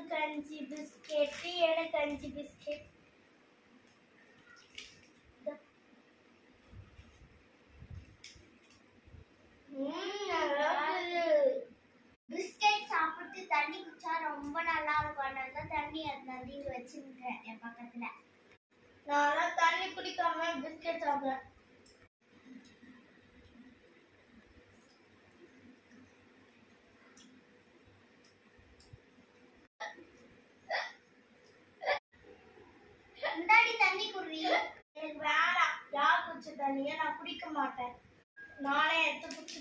உனக்கு 5 பிஸ்கெட் எனக்கு 5 biscuit. Biscuit சாப்பிட்டு தண்ணி குடிச்சா ரொம்ப நல்லா இருக்கும். அதனால தண்ணி அது வச்சிருக்கேன் என் பக்கத்துல. நான் தண்ணி குடிக்காம பிஸ்கெட் சாப்பிடுறேன். தண்ணி குடி. எனக்கு வேணாம். யார் குடிச்ச தண்ணிய நான் குடிக்க மாட்டேன். நானே எடுத்து குடிச்சு